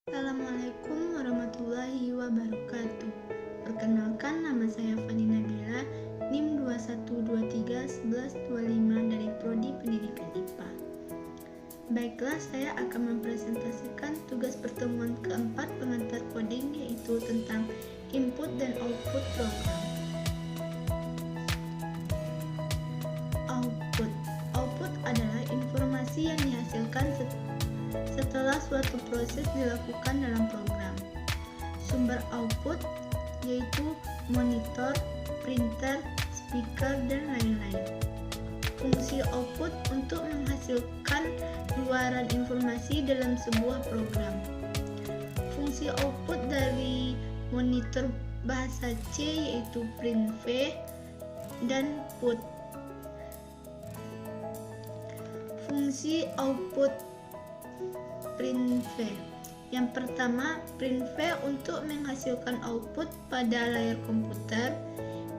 Assalamualaikum warahmatullahi wabarakatuh. Perkenalkan, nama saya Fani Nabila, NIM 21231125 dari Prodi Pendidikan IPA. Baiklah, saya akan mempresentasikan tugas pertemuan keempat pengantar coding, yaitu tentang input dan output program. Output adalah informasi yang dihasilkan setelah suatu proses dilakukan dalam program. Sumber output yaitu monitor, printer, speaker, dan lain-lain. Fungsi output untuk menghasilkan luaran informasi dalam sebuah program. Fungsi output dari monitor bahasa C yaitu printv dan put. Fungsi output printv. Yang pertama, printv untuk menghasilkan output pada layar komputer.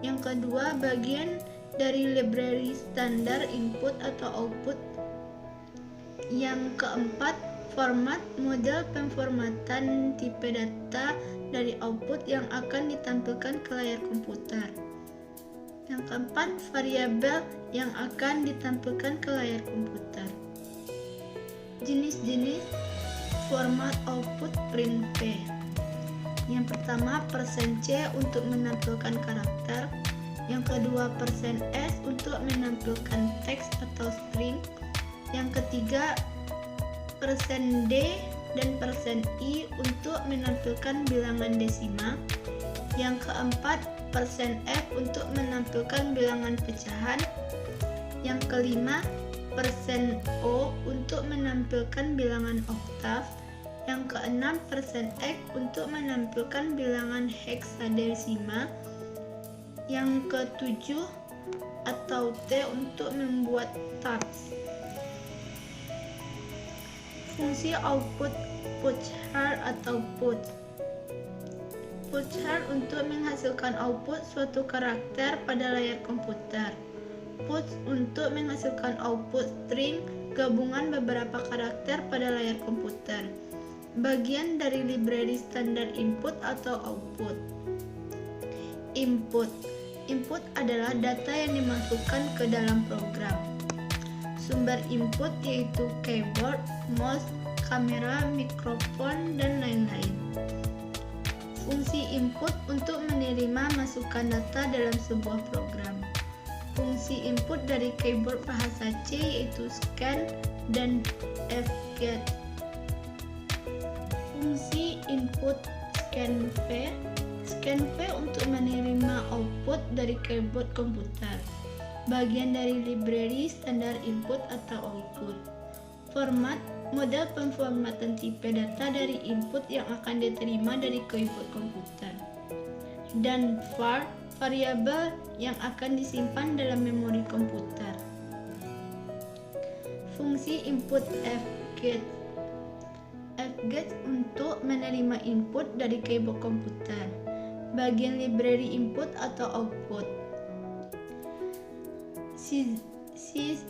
Yang kedua, bagian dari library standar input atau output. Yang keempat, format model pemformatan tipe data dari output yang akan ditampilkan ke layar komputer. Yang keempat, variabel yang akan ditampilkan ke layar komputer. Jenis-jenis format output printv. Yang pertama, %C untuk menampilkan karakter. Yang kedua, %S untuk menampilkan teks atau string. Yang ketiga, %D dan %I untuk menampilkan bilangan desima. Yang keempat, %F untuk menampilkan bilangan pecahan. Yang kelima, %O untuk menampilkan bilangan oktav. Yang keenam, %X untuk menampilkan bilangan heksadesima. Yang ketujuh, atau T untuk membuat tabs. Fungsi output pushar atau put. Pushar untuk menghasilkan output suatu karakter pada layar komputer. Put untuk menghasilkan output string gabungan beberapa karakter pada layar komputer. Bagian dari library standar input atau output. Input adalah data yang dimasukkan ke dalam program. Sumber input yaitu keyboard, mouse, kamera, mikrofon, dan lain-lain. Fungsi input untuk menerima masukan data dalam sebuah program. Fungsi input dari keyboard bahasa C yaitu scan dan fget. Fungsi input scanv. Scanv untuk menerima output dari keyboard komputer. Bagian dari library standar input atau output. Format model pemformatan tipe data dari input yang akan diterima dari keyboard komputer. Dan var variabel yang akan disimpan dalam memori komputer. Fungsi input fget. Fget untuk menerima input dari keyboard komputer. Bagian library input atau output. Sys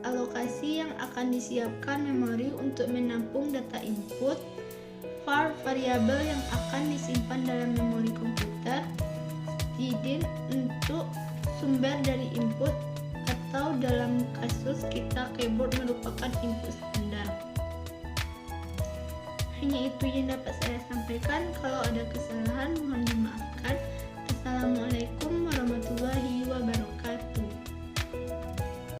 alokasi yang akan disiapkan memori untuk menampung data input. Var variabel yang akan disimpan dalam memori komputer. Stdin untuk sumber dari input atau dalam kasus kita keyboard merupakan input standar. Hanya itu yang dapat saya sampaikan. Kalau ada kesalahan mohon dimaafkan.